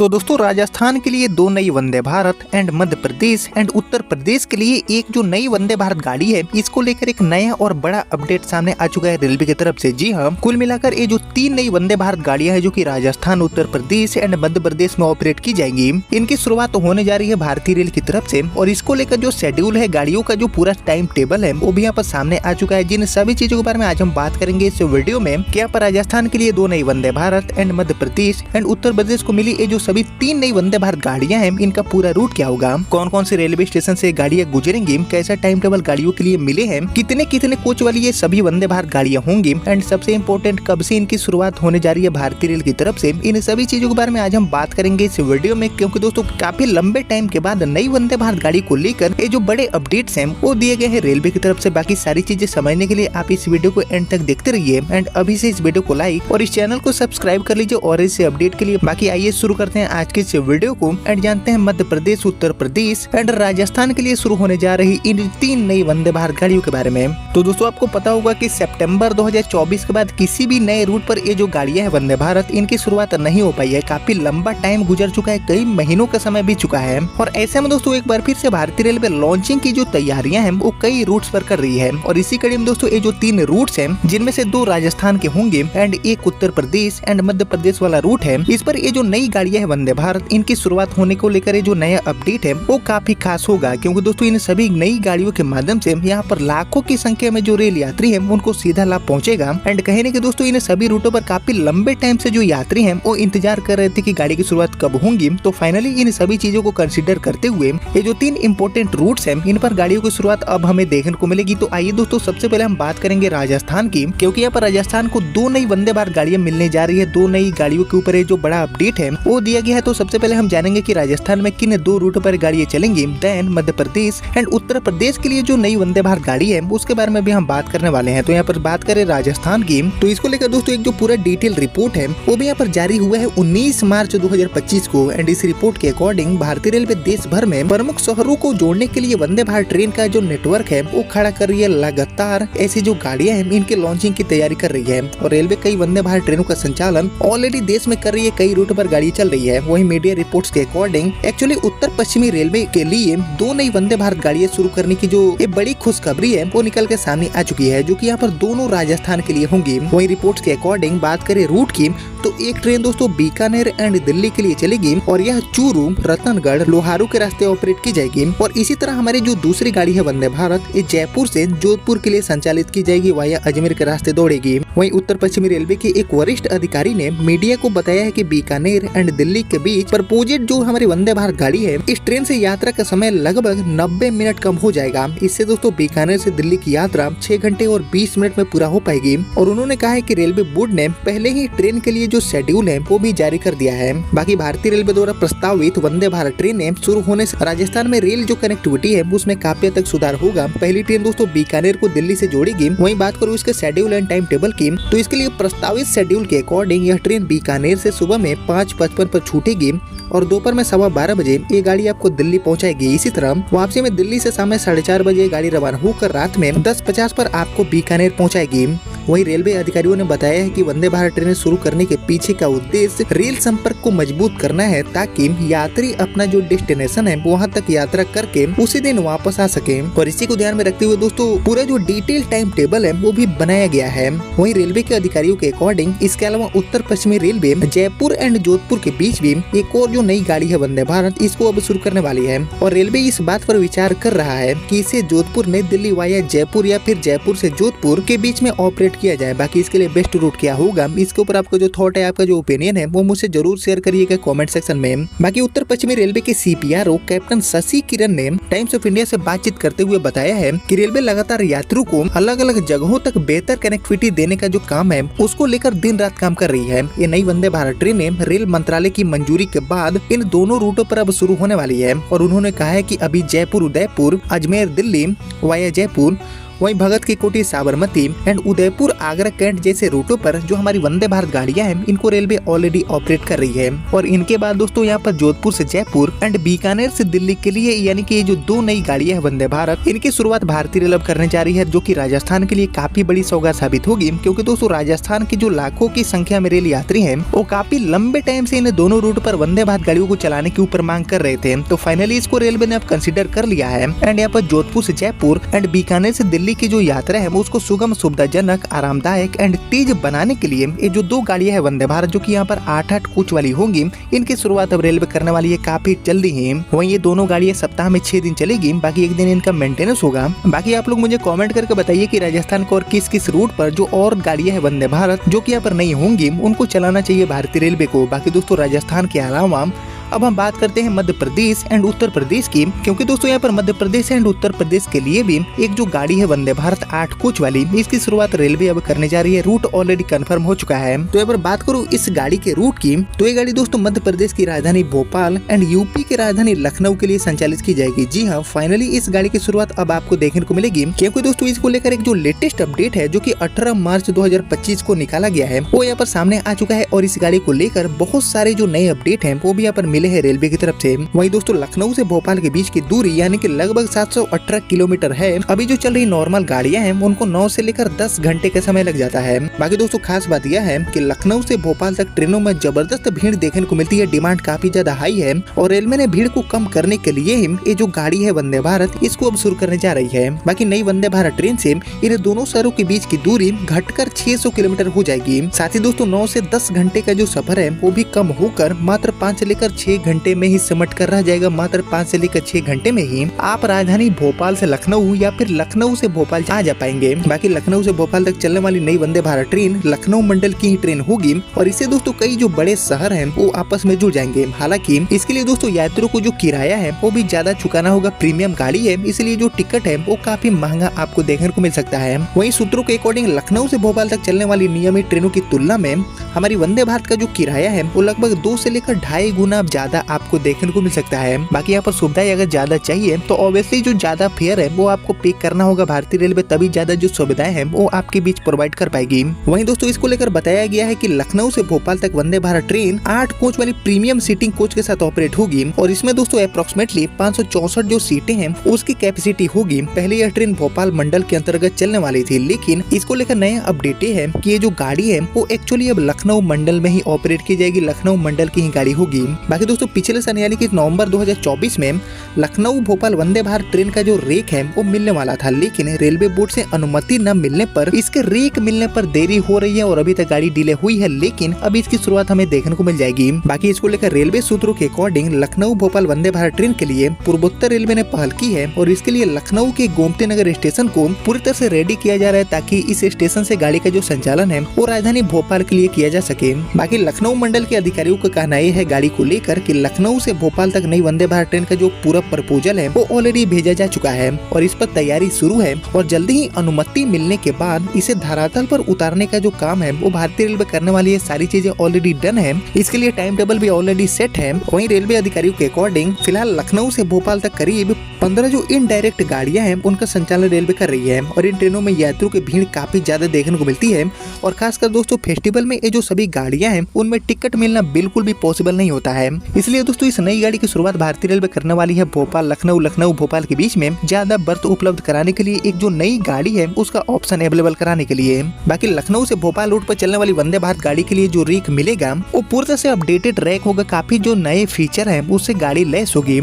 तो दोस्तों राजस्थान के लिए 2 नई वंदे भारत एंड मध्य प्रदेश एंड उत्तर प्रदेश के लिए एक जो नई वंदे भारत गाड़ी है, इसको लेकर एक नया और बड़ा अपडेट सामने आ चुका है रेलवे की तरफ से। जी हाँ, कुल मिलाकर ये जो 3 नई वंदे भारत गाड़ियां हैं जो कि राजस्थान, उत्तर प्रदेश एंड मध्य प्रदेश में ऑपरेट की जाएंगी, इनकी शुरुआत होने जा रही है भारतीय रेल की तरफ से। और इसको लेकर जो शेड्यूल है, गाड़ियों का जो पूरा टाइम टेबल है, वो भी यहाँ पर सामने आ चुका है। जिन सभी चीजों के बारे में आज हम बात करेंगे इस वीडियो में। क्या पर राजस्थान के लिए 2 नई वंदे भारत एंड मध्य प्रदेश एंड उत्तर प्रदेश को मिली ये जो सभी 3 नई वंदे भारत गाड़ियां हैं, इनका पूरा रूट क्या होगा, कौन कौन से रेलवे स्टेशन से गाड़ियां गुजरेंगी, कैसा टाइम टेबल गाड़ियों के लिए मिले हैं, कितने कितने कोच वाली ये सभी वंदे भारत गाड़ियां होंगी, एंड सबसे इम्पोर्टेंट कब से इनकी शुरुआत होने जा रही है भारतीय रेल की तरफ से। इन सभी चीजों के बारे में आज हम बात करेंगे इस वीडियो में, क्योंकि दोस्तों काफी लंबे टाइम के बाद नई वंदे भारत गाड़ी को लेकर ये जो बड़े अपडेट्स हैं वो दिए गए हैं रेलवे की तरफ से। बाकी सारी चीजें समझने के लिए आप इस वीडियो को एंड तक देखते रहिए एंड अभी से इस वीडियो को लाइक और इस चैनल को सब्सक्राइब कर लीजिए और इस अपडेट के लिए। बाकी आइए शुरू करते हैं आज के इस वीडियो को एंड जानते हैं मध्य प्रदेश, उत्तर प्रदेश एंड राजस्थान के लिए शुरू होने जा रही इन 3 नई वंदे भारत गाड़ियों के बारे में। तो दोस्तों आपको पता होगा कि सितंबर 2024 के बाद किसी भी नए रूट पर ये जो गाड़ियां हैं वंदे भारत, इनकी शुरुआत नहीं हो पाई है। काफी लंबा टाइम गुजर चुका है, कई महीनों का समय भी चुका है। और ऐसे में दोस्तों एक बार फिर से भारतीय रेलवे लॉन्चिंग की जो तैयारियां हैं वो कई रूट्स पर कर रही है। और इसी कड़ी में दोस्तों ये जो 3 रूट्स हैं, जिनमें से 2 राजस्थान के होंगे एंड एक उत्तर प्रदेश एंड मध्य प्रदेश वाला रूट है, इस पर ये जो नई गाड़ियां है वंदे भारत, इनकी शुरुआत होने को लेकर जो नया अपडेट है वो काफी खास होगा। क्योंकि दोस्तों इन सभी नई गाड़ियों के माध्यम से यहाँ पर लाखों की संख्या में जो रेल यात्री हैं उनको सीधा लाभ पहुंचेगा। एंड कहने के दोस्तों इन सभी रूटों पर काफी लंबे टाइम से जो यात्री हैं वो इंतजार कर रहे थे कि गाड़ी की शुरुआत कब होंगी। तो फाइनली इन सभी चीजों को कंसिडर करते हुए ये जो 3 इंपोर्टेंट रूट्स हैं, इन पर गाड़ियों की शुरुआत अब हमें देखने को मिलेगी। तो आइए दोस्तों सबसे पहले हम बात करेंगे राजस्थान की, क्योंकि यहाँ पर राजस्थान को 2 नई वंदे भारत गाड़ियां मिलने जा रही है। 2 नई गाड़ियों के ऊपर जो बड़ा अपडेट है वो दिया गया है। तो सबसे पहले हम जानेंगे कि राजस्थान में किन 2 रूट पर गाड़ियां चलेंगी। Then Madhya Pradesh and Uttar Pradesh के लिए जो नई वंदे भारत गाड़ी है उसके बारे में भी हम बात करने वाले हैं। तो यहाँ पर बात करें राजस्थान की, तो इसको लेकर दोस्तों एक जो पूरा डिटेल रिपोर्ट है वो भी यहाँ पर जारी हुआ है 19 मार्च 2025 को। एंड इस रिपोर्ट के अकॉर्डिंग भारतीय रेलवे देश भर में प्रमुख शहरों को जोड़ने के लिए वंदे भारत ट्रेन का जो नेटवर्क है वो खड़ा कर रही है। लगातार ऐसी जो गाड़ियां हैं इनके लॉन्चिंग की तैयारी कर रही है। और रेलवे कई वंदे भारत ट्रेनों का संचालन ऑलरेडी देश में कर रही है, कई रूट पर गाड़ी चल रही है। वही मीडिया रिपोर्ट्स के अकॉर्डिंग एक्चुअली उत्तर पश्चिमी रेलवे के लिए 2 नई वंदे भारत गाड़ियां शुरू करने की जो ये बड़ी खुशखबरी है वो निकल के सामने आ चुकी है, जो कि यहाँ पर दोनों राजस्थान के लिए होंगी। वही रिपोर्ट्स के अकॉर्डिंग बात करें रूट की, तो एक ट्रेन दोस्तों बीकानेर एंड दिल्ली के लिए चलेगी और यह चूरू, रतनगढ़, लोहारू के रास्ते ऑपरेट की जाएगी। और इसी तरह हमारी जो दूसरी गाड़ी है वंदे भारत, ये जयपुर से जोधपुर के लिए संचालित की जाएगी, वाया अजमेर के रास्ते दौड़ेगी। वहीं उत्तर पश्चिमी रेलवे के एक वरिष्ठ अधिकारी ने मीडिया को बताया है कि बीकानेर एंड दिल्ली के बीच प्रपोजेड जो हमारी वंदे भारत गाड़ी है, इस ट्रेन से यात्रा का समय लगभग 90 मिनट कम हो जाएगा। इससे दोस्तों बीकानेर से दिल्ली की यात्रा 6 घंटे और 20 मिनट में पूरा हो पाएगी। और उन्होंने कहा है कि रेलवे बोर्ड ने पहले ही ट्रेन के लिए जो शेड्यूल है वो भी जारी कर दिया है। बाकी भारतीय रेलवे द्वारा प्रस्तावित वंदे भारत ट्रेनें शुरू होने से राजस्थान में रेल जो कनेक्टिविटी है उसमें काफी हद तक सुधार होगा। पहली ट्रेन दोस्तों बीकानेर को दिल्ली से जोड़ेगी। वहीं बात करूँ इसके शेड्यूल एंड टाइम टेबल की, तो इसके लिए प्रस्तावित शेड्यूल के अकॉर्डिंग यह ट्रेन बीकानेर से सुबह में 5:55 पर छूटेगी और दोपहर में 12:15 बजे ये गाड़ी आपको दिल्ली पहुंचाएगी। इसी तरह वापसी में दिल्ली से शाम 4:30 बजे गाड़ी रवाना होकर रात में 10:50 पर आपको बीकानेर पहुंचाएगी। वहीं रेलवे अधिकारियों ने बताया है कि वंदे भारत ट्रेनें शुरू करने के पीछे का उद्देश्य रेल संपर्क को मजबूत करना है, ताकि यात्री अपना जो डेस्टिनेशन है वहां तक यात्रा करके उसी दिन वापस आ सके। और इसी को ध्यान में रखते हुए दोस्तों पूरा जो डिटेल टाइम टेबल है वो भी बनाया गया है। वहीं रेलवे के अधिकारियों के अकॉर्डिंग इसके अलावा उत्तर पश्चिमी रेलवे जयपुर एंड जोधपुर के बीच भी एक और जो नई गाड़ी है वंदे भारत, इसको अब शुरू करने वाली है। और रेलवे इस बात पर विचार कर रहा है कि इसे जोधपुर नई दिल्ली वाया जयपुर या फिर जयपुर से जोधपुर के बीच में ऑपरेट किया जाए। बाकी इसके लिए बेस्ट रूट क्या होगा, इसके ऊपर आपका जो थॉट है, आपका जो ओपिनियन है वो मुझसे जरूर शेयर करिएगा कमेंट सेक्शन में। बाकी उत्तर पश्चिमी रेलवे के CPRO कैप्टन शशि किरण ने टाइम्स ऑफ इंडिया से बातचीत करते हुए बताया है कि रेलवे लगातार यात्रियों को अलग अलग जगहों तक बेहतर कनेक्टिविटी देने का जो काम है उसको लेकर दिन रात काम कर रही है। ये नई वंदे भारत ट्रेनें रेल मंत्रालय की मंजूरी के बाद इन दोनों रूटों पर अब शुरू होने वाली है। और उन्होंने कहा है कि अभी जयपुर, उदयपुर, अजमेर, दिल्ली वाया जयपुर वहीं भगत की कोठी, साबरमती एंड उदयपुर, आगरा, कैंट जैसे रूटों पर जो हमारी वंदे भारत गाड़ियां हैं इनको रेलवे ऑलरेडी ऑपरेट कर रही है। और इनके बाद दोस्तों यहाँ पर जोधपुर से जयपुर एंड बीकानेर से दिल्ली के लिए यानी कि ये जो 2 नई गाड़ियां हैं वंदे भारत, इनकी शुरुआत भारतीय रेल अब करने जा रही है, जो कि राजस्थान के लिए काफी बड़ी सौगात साबित होगी। क्योंकि दोस्तों राजस्थान की जो लाखों की संख्या में रेल यात्री हैं वो काफी लंबे टाइम से इन दोनों रूट पर वंदे भारत गाड़ियों को चलाने के ऊपर मांग कर रहे थे। तो फाइनली इसको रेलवे ने अब कंसिडर कर लिया है एंड यहाँ पर जोधपुर से जयपुर एंड बीकानेर से दिल्ली की जो यात्रा है उसको सुगम, सुविधाजनक, आरामदायक एंड तेज बनाने के लिए ये जो 2 गाड़ियां है वंदे भारत, जो कि यहाँ पर 8-8 कोच वाली होंगी, इनकी शुरुआत अब रेलवे करने वाली है काफी जल्दी ही। वहीं ये दोनों गाड़ियां सप्ताह में 6 दिन चलेगी, बाकी 1 दिन इनका मेंटेनेंस होगा। बाकी आप लोग मुझे कमेंट करके बताइए कि राजस्थान को और किस किस रूट पर जो और गाड़ियां है वंदे भारत जो कि यहाँ पर नहीं होंगी उनको चलाना चाहिए भारतीय रेलवे को। बाकी दोस्तों राजस्थान के अलावा अब हम बात करते हैं मध्य प्रदेश एंड उत्तर प्रदेश की, क्योंकि दोस्तों यहाँ पर मध्य प्रदेश एंड उत्तर प्रदेश के लिए भी एक जो गाड़ी है वंदे भारत 8 कोच वाली, इसकी शुरुआत रेलवे अब करने जा रही है। रूट ऑलरेडी कंफर्म हो चुका है। तो अगर बात करूँ इस गाड़ी के रूट की, तो ये गाड़ी दोस्तों मध्य प्रदेश की राजधानी भोपाल एंड यूपी की राजधानी लखनऊ के लिए संचालित की जाएगी। जी हाँ, फाइनली इस गाड़ी की शुरुआत अब आपको देखने को मिलेगी, क्योंकि दोस्तों इसको लेकर एक जो लेटेस्ट अपडेट है जो की 18 मार्च 2025 को निकाला गया है वो यहाँ पर सामने आ चुका है। और इस गाड़ी को लेकर बहुत सारे जो नए अपडेट है वो भी यहाँ पर मिले हैं रेलवे की तरफ से। वहीं दोस्तों लखनऊ से भोपाल के बीच की दूरी यानी कि लगभग 718 किलोमीटर है। अभी जो चल रही नॉर्मल गाड़ियां हैं उनको 9 से लेकर 10 घंटे का समय लग जाता है। बाकी दोस्तों खास बात यह है कि लखनऊ से भोपाल तक ट्रेनों में जबरदस्त भीड़ देखने को मिलती है। डिमांड काफी ज्यादा हाई है और रेलवे ने भीड़ को कम करने के लिए ही ये जो गाड़ी है वंदे भारत इसको अब शुरू करने जा रही है। बाकी नई वंदे भारत ट्रेन से इन दोनों शहरों के बीच की दूरी घटकर 600 किलोमीटर हो जाएगी। साथ ही दोस्तों 9 से 10 घंटे का जो सफर है वो भी कम होकर मात्र 5 से लेकर 6 घंटे में ही सिमट कर रह जाएगा। मात्र 5 से लेकर 6 घंटे में ही आप राजधानी भोपाल से लखनऊ या फिर लखनऊ से भोपाल आ जा पाएंगे। बाकी लखनऊ से भोपाल तक चलने वाली नई वंदे भारत ट्रेन लखनऊ मंडल की ही ट्रेन होगी और इससे दोस्तों कई जो बड़े शहर हैं वो आपस में जुड़ जाएंगे। हालांकि इसके लिए दोस्तों यात्रियों को जो किराया है वो भी ज्यादा चुकाना होगा। प्रीमियम गाड़ी है इसलिए जो टिकट है वो काफी महंगा आपको देखने को मिल सकता है। वहीं सूत्रों के अकॉर्डिंग लखनऊ से भोपाल तक चलने वाली नियमित ट्रेनों की तुलना में हमारी वंदे भारत का जो किराया है वो लगभग 2 से लेकर 2.5 गुना ज्यादा आपको देखने को मिल सकता है। बाकी यहाँ पर सुविधाएं अगर ज्यादा चाहिए तो ऑब्वियसली जो ज्यादा फेयर है वो आपको पे करना होगा भारतीय रेलवे, तभी ज्यादा जो सुविधाएं हैं वो आपके बीच प्रोवाइड कर पाएगी। वहीं दोस्तों इसको लेकर बताया गया है कि लखनऊ से भोपाल तक वंदे भारत ट्रेन 8 कोच वाली प्रीमियम सीटिंग कोच के साथ ऑपरेट होगी और इसमें दोस्तों अप्रोक्सीमेटली 564 जो सीटें हैं उसकी कैपेसिटी होगी। पहले यह ट्रेन भोपाल मंडल के अंतर्गत चलने वाली थी, लेकिन इसको लेकर नया अपडेट है कि ये जो गाड़ी है वो एक्चुअली अब लखनऊ मंडल में ही ऑपरेट की जाएगी। लखनऊ मंडल की ही गाड़ी होगी। बाकी दोस्तों पिछले साल यानी कि नवंबर 2024 में लखनऊ भोपाल वंदे भारत ट्रेन का जो रेक है वो मिलने वाला था, लेकिन रेलवे बोर्ड से अनुमति न मिलने पर इसके रेक मिलने पर देरी हो रही है और अभी तक गाड़ी डिले हुई है, लेकिन अभी इसकी शुरुआत हमें देखने को मिल जाएगी। बाकी इसको लेकर रेलवे सूत्रों के अकॉर्डिंग लखनऊ भोपाल वंदे भारत ट्रेन के लिए पूर्वोत्तर रेलवे ने पहल की है और इसके लिए लखनऊ के गोमती नगर स्टेशन को पूरी तरह से रेडी किया जा रहा है ताकि इस स्टेशन से गाड़ी का जो संचालन है वो राजधानी भोपाल के लिए किया जा सके। बाकी लखनऊ मंडल के अधिकारियों का कहना यह है गाड़ी को लेकर कि लखनऊ से भोपाल तक नई वंदे भारत ट्रेन का जो पूरा प्रपोजल है वो ऑलरेडी भेजा जा चुका है और इस पर तैयारी शुरू है और जल्दी ही अनुमति मिलने के बाद इसे धरातल पर उतारने का जो काम है वो भारतीय रेलवे करने वाली है। सारी चीजें ऑलरेडी डन है, इसके लिए टाइम टेबल भी ऑलरेडी सेट है। वहीं रेलवे अधिकारियों के अकॉर्डिंग फिलहाल लखनऊ से भोपाल तक करीब 15 जो इनडायरेक्ट गाड़ियां हैं उनका संचालन रेलवे कर रही है और इन ट्रेनों में यात्रियों की भीड़ काफी ज्यादा देखने को मिलती है और खासकर दोस्तों फेस्टिवल में ये जो सभी गाड़ियां हैं उनमें टिकट मिलना बिल्कुल भी पॉसिबल नहीं होता है। इसलिए दोस्तों इस नई गाड़ी की शुरुआत भारतीय रेलवे करने वाली है भोपाल लखनऊ, लखनऊ भोपाल के बीच में ज्यादा बर्थ उपलब्ध कराने के लिए एक जो नई गाड़ी है उसका ऑप्शन अवेलेबल कराने के लिए। बाकी लखनऊ से भोपाल रूट पर चलने वाली वंदे भारत गाड़ी के लिए जो रेक मिलेगा वो पूरी तरह से अपडेटेड रैक होगा। काफी जो नए फीचर है उससे गाड़ी लेस होगी,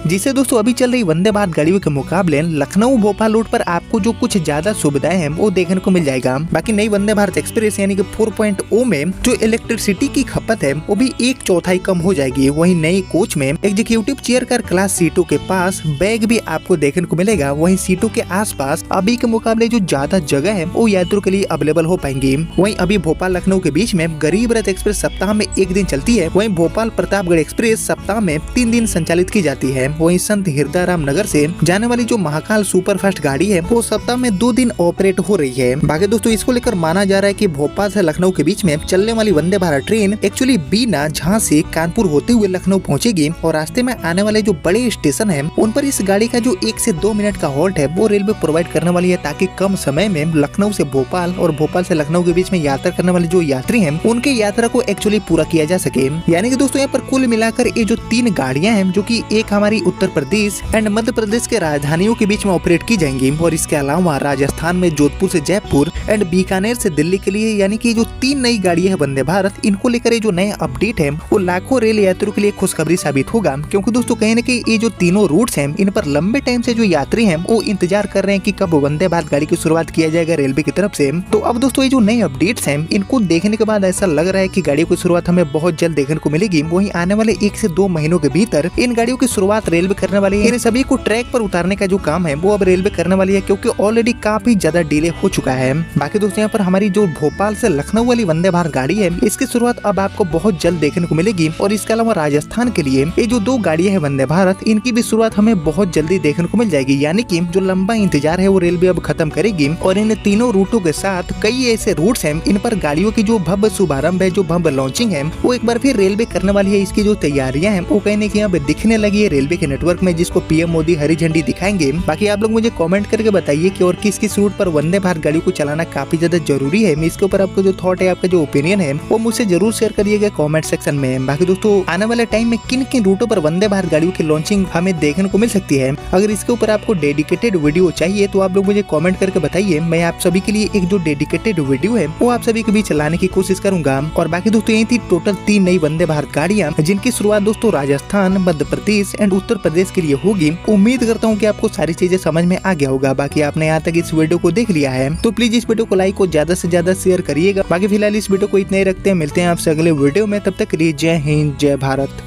जिससे दोस्तों अभी चल रही वंदे भारत गाड़ियों के मुकाबले लखनऊ भोपाल रूट पर आपको जो कुछ ज्यादा सुविधाएं हैं वो देखने को मिल जाएगा। बाकी नई वंदे भारत एक्सप्रेस यानी कि 4.0 में जो इलेक्ट्रिसिटी की खपत है वो भी 1/4 कम हो जाएगी। वहीं नई कोच में एग्जीक्यूटिव चेयर कार क्लास सीटों के पास बैग भी आपको देखने को मिलेगा। वहीं सीटों के आसपास अभी के मुकाबले जो ज्यादा जगह है वो यात्रियों के लिए अवेलेबल हो पाएंगी। वहीं अभी भोपाल लखनऊ के बीच में गरीब रथ एक्सप्रेस सप्ताह में 1 दिन चलती है, वहीं भोपाल प्रतापगढ़ एक्सप्रेस सप्ताह में 3 दिन संचालित की जाती है। है। वहीं संत हिरदाराम नगर से जाने वाली जो महाकाल सुपरफास्ट गाड़ी है वो सप्ताह में 2 दिन ऑपरेट हो रही है। बाकी दोस्तों इसको लेकर माना जा रहा है कि भोपाल से लखनऊ के बीच में चलने वाली वंदे भारत ट्रेन एक्चुअली बीना जहां से कानपुर होते हुए लखनऊ पहुंचेगी और रास्ते में आने वाले जो बड़े स्टेशन है उन पर इस गाड़ी का जो 1 से 2 मिनट का हॉल्ट है वो रेलवे प्रोवाइड करने वाली है, ताकि कम समय में लखनऊ से भोपाल और भोपाल से लखनऊ के बीच में यात्रा करने वाले जो यात्री हैं उनके यात्रा को एक्चुअली पूरा किया जा सके। यानी कि दोस्तों यहाँ पर कुल मिलाकर ये जो 3 गाड़ियां हैं जो कि एक हमारी उत्तर प्रदेश एंड मध्य प्रदेश के राजधानियों के बीच में ऑपरेट की जाएंगी और इसके अलावा राजस्थान में जोधपुर से जयपुर एंड बीकानेर से दिल्ली के लिए, यानी कि जो 3 नई गाड़ियां है वंदे भारत, इनको लेकर ये जो नया अपडेट है वो लाखों रेल यात्रियों के लिए खुशखबरी साबित होगा। क्योंकि दोस्तों कहीं न कहीं ये जो तीनों रूट्स हैं इन पर लंबे टाइम से जो यात्री हैं वो इंतजार कर रहे हैं कि कब वंदे भारत गाड़ी की शुरुआत किया जाएगा रेलवे की तरफ से। तो अब दोस्तों ये जो नए अपडेट्स हैं इनको देखने के बाद ऐसा लग रहा है कि गाड़ियों की शुरुआत हमें बहुत जल्द देखने को मिलेगी। वहीं आने वाले 1 से 2 महीनों के भीतर इन गाड़ियों की शुरुआत रेलवे करने वाली है। इन सभी को ट्रैक पर उतारने का जो काम है वो अब रेलवे करने वाली है, क्योंकि ऑलरेडी काफी ज्यादा डिले हो चुका है। बाकी दोस्तों यहाँ पर हमारी जो भोपाल से लखनऊ वाली वंदे भारत गाड़ी है इसकी शुरुआत अब आपको बहुत जल्द देखने को मिलेगी और इसके अलावा राजस्थान के लिए ये जो 2 गाड़ियां है वंदे भारत, इनकी भी शुरुआत हमें बहुत जल्दी देखने को मिल जाएगी। यानी कि जो लंबा इंतजार है वो रेलवे अब खत्म करेगी और इन तीनों रूटों के साथ कई ऐसे रूट्स हैं इन पर गाड़ियों की जो भव्य शुभारंभ है, जो भव्य लॉन्चिंग है वो एक बार फिर रेलवे करने वाली है। इसकी जो तैयारियां हैं वो कहने की यहाँ दिखने लगी है रेलवे के नेटवर्क में, जिसको पीएम मोदी हरी झंडी दिखाएंगे। बाकी आप लोग मुझे कमेंट करके बताइए कि और किस किस रूट पर वंदे भारत गाड़ी को चलाना काफी ज्यादा जरूरी है। इसके ऊपर आपका जो थॉट है, आपका जो ओपिनियन है वो मुझसे जरूर शेयर करिएगा कमेंट सेक्शन में। बाकी दोस्तों आने वाले टाइम में किन किन रूटों पर वंदे भारत गाड़ियों की लॉन्चिंग हमें देखने को मिल सकती है, अगर इसके ऊपर आपको डेडिकेटेड वीडियो चाहिए तो आप लोग मुझे कमेंट करके बताइए। मैं आप सभी के लिए एक जो डेडिकेटेड वीडियो है वो आप सभी के बीच लाने की कोशिश करूंगा। और बाकी दोस्तों यही थी टोटल 3 नई वंदे भारत गाड़ियां जिनकी शुरुआत दोस्तों राजस्थान, मध्य प्रदेश एंड उत्तर प्रदेश के लिए होगी। उम्मीद करता हूँ कि आपको सारी चीजें समझ में आ गया होगा। बाकी आपने यहाँ तक इस वीडियो को देख लिया है तो प्लीज इस वीडियो को लाइक और ज्यादा से ज्यादा शेयर करिएगा। बाकी फिलहाल इस वीडियो को इतने ही रखते हैं, मिलते हैं आपसे अगले वीडियो में। तब तक के लिए जय हिंद, जय भारत।